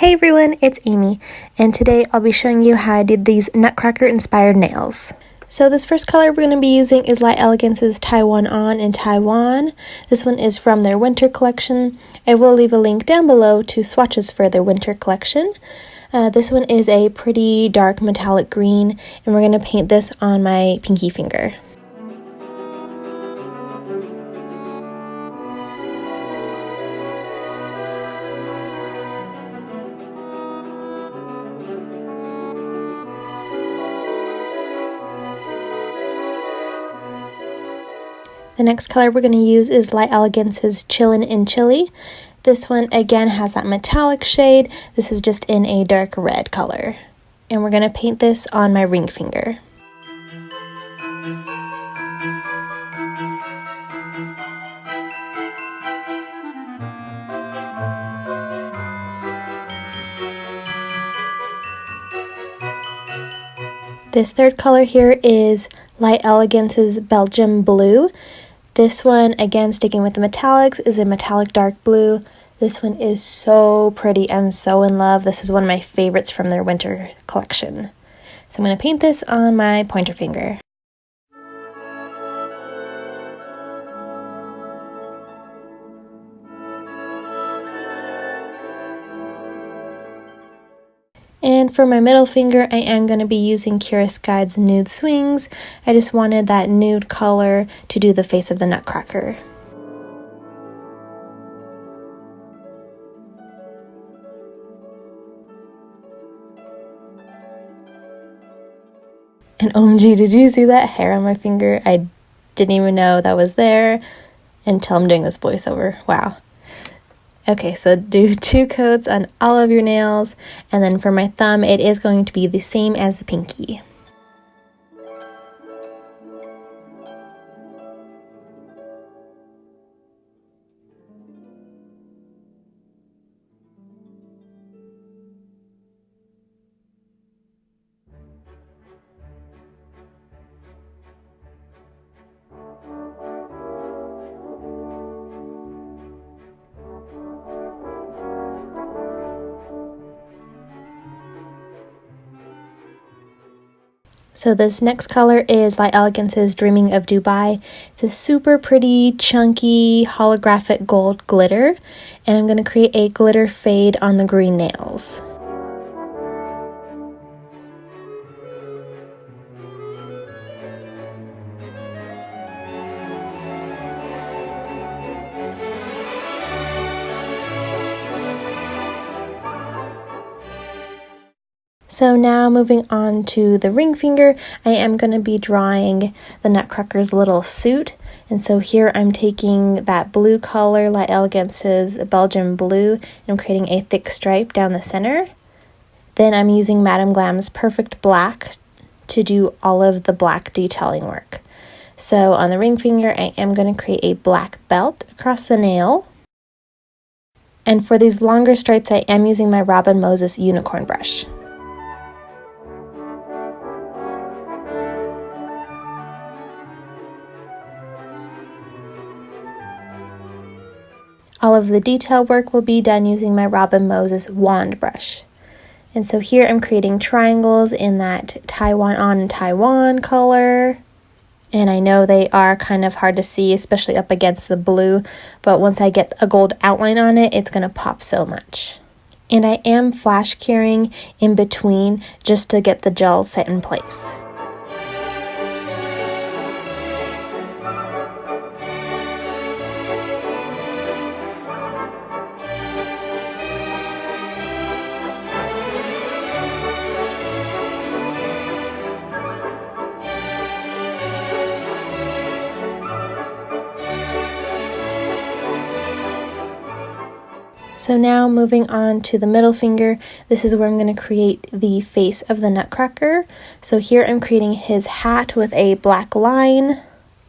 Hey everyone, it's Amy, and today I'll be showing you how I did these Nutcracker inspired nails. So this first color we're going to be using is Light Elegance's Taiwan On in Taiwan. This one is from their winter collection. I will leave a link down below to swatches for their winter collection. This one is a pretty dark metallic green, and we're going to paint this on my pinky finger. The next color we're going to use is Light Elegance's Chillin' in Chili. This one again has that metallic shade. This is just in a dark red color. And we're going to paint this on my ring finger. This third color here is Light Elegance's Belgium Blue. This one, again sticking with the metallics, is a metallic dark blue. This one is so pretty. I'm so in love. This is one of my favorites from their winter collection. So I'm going to paint this on my pointer finger. And for my middle finger, I am going to be using Curious Guide's Nude Swings. I just wanted that nude color to do the face of the Nutcracker. And OMG, did you see that hair on my finger? I didn't even know that was there until I'm doing this voiceover. Wow. Okay, so do 2 coats on all of your nails, and then for my thumb, it is going to be the same as the pinky. So this next color is Light Elegance's Dreaming of Dubai. It's a super pretty, chunky, holographic gold glitter, and I'm going to create a glitter fade on the green nails. So now moving on to the ring finger, I am going to be drawing the Nutcracker's little suit. And so here I'm taking that blue color, Light Elegance's Belgian Blue, and I'm creating a thick stripe down the center. Then I'm using Madame Glam's Perfect Black to do all of the black detailing work. So on the ring finger, I am going to create a black belt across the nail. And for these longer stripes, I am using my Robin Moses unicorn brush. All of the detail work will be done using my Robin Moses wand brush. And so here I'm creating triangles in that Taiwan On and Taiwan color. And I know they are kind of hard to see, especially up against the blue, but once I get a gold outline on it, it's going to pop so much. And I am flash curing in between just to get the gel set in place. So now moving on to the middle finger, this is where I'm going to create the face of the Nutcracker. So here I'm creating his hat with a black line,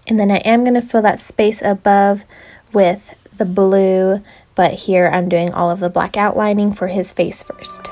and then I am going to fill that space above with the blue, but here I'm doing all of the black outlining for his face first.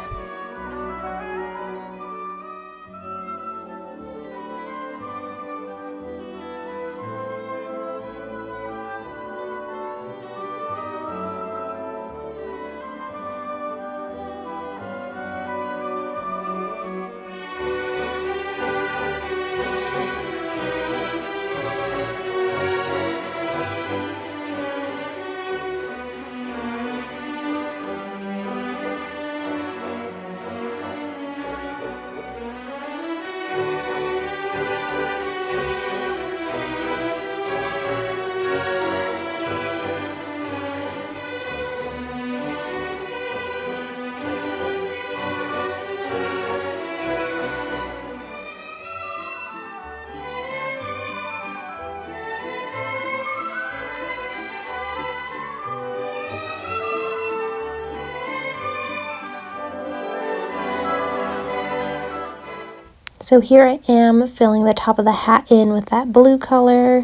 So here I am filling the top of the hat in with that blue color.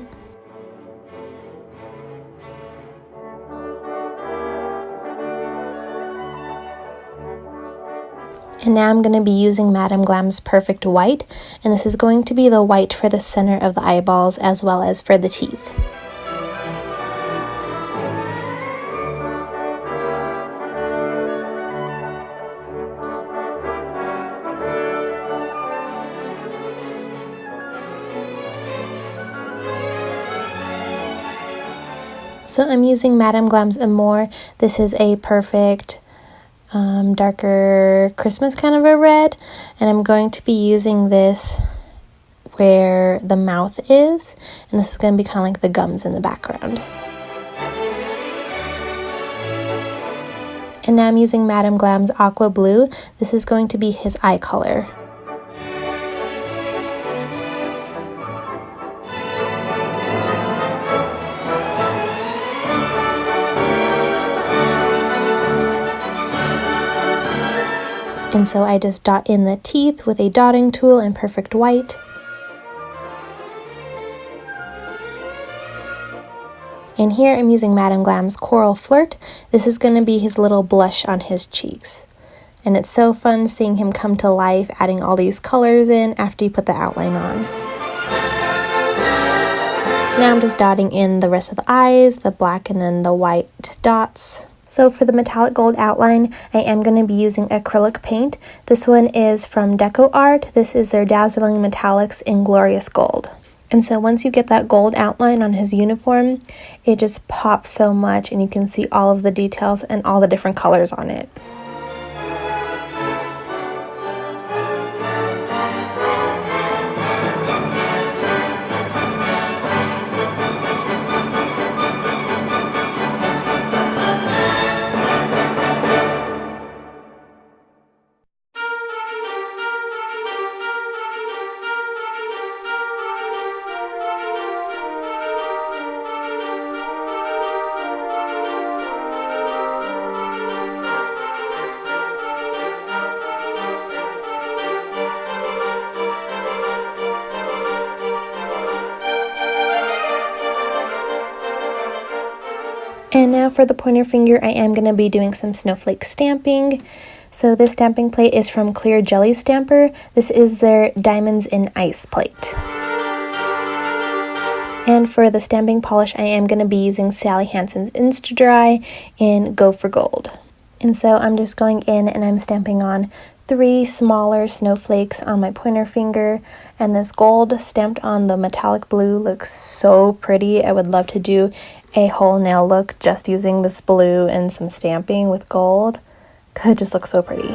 And now I'm going to be using Madame Glam's Perfect White, and this is going to be the white for the center of the eyeballs as well as for the teeth. So I'm using Madame Glam's Amour. This is a perfect darker Christmas kind of a red, and I'm going to be using this where the mouth is, and this is going to be kind of like the gums in the background. And now I'm using Madame Glam's Aqua Blue. This is going to be his eye color. And so I just dot in the teeth with a dotting tool in Perfect White. And here I'm using Madame Glam's Coral Flirt. This is going to be his little blush on his cheeks. And it's so fun seeing him come to life, adding all these colors in after you put the outline on. Now I'm just dotting in the rest of the eyes, the black and then the white dots. So for the metallic gold outline, I am going to be using acrylic paint. This one is from DecoArt. This is their Dazzling Metallics in Glorious Gold. And so once you get that gold outline on his uniform, it just pops so much and you can see all of the details and all the different colors on it. And now for the pointer finger, I am going to be doing some snowflake stamping. So this stamping plate is from Clear Jelly Stamper. This is their Diamonds in Ice plate. And for the stamping polish, I am going to be using Sally Hansen's Insta-Dry in Go for Gold. And so I'm just going in and I'm stamping on 3 smaller snowflakes on my pointer finger, and this gold stamped on the metallic blue looks so pretty. I would love to do a whole nail look just using this blue and some stamping with gold, because it just looks so pretty.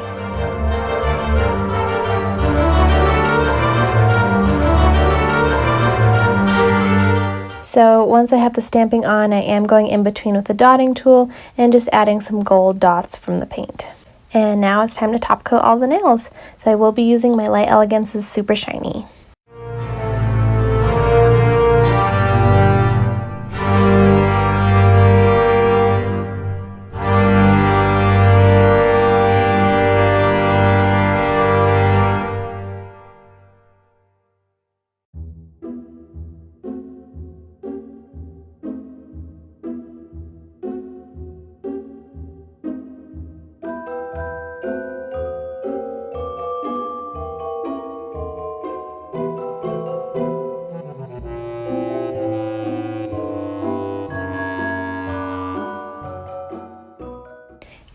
So once I have the stamping on, I am going in between with the dotting tool and just adding some gold dots from the paint. And now it's time to top coat all the nails. So I will be using my Light Elegance's Super Shiny.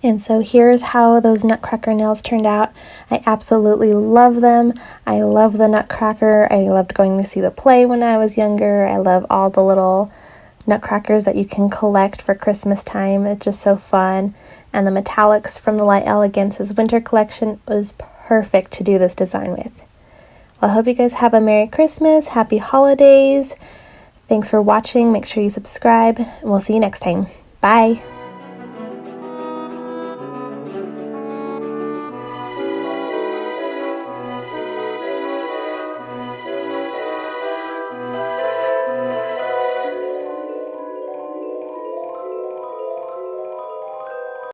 And so here's how those Nutcracker nails turned out. I absolutely love them. I love the Nutcracker. I loved going to see the play when I was younger. I love all the little Nutcrackers that you can collect for Christmas time. It's just so fun. And the metallics from the Light Elegance's winter collection was perfect to do this design with. Well, I hope you guys have a Merry Christmas, Happy Holidays. Thanks for watching. Make sure you subscribe, and we'll see you next time. Bye!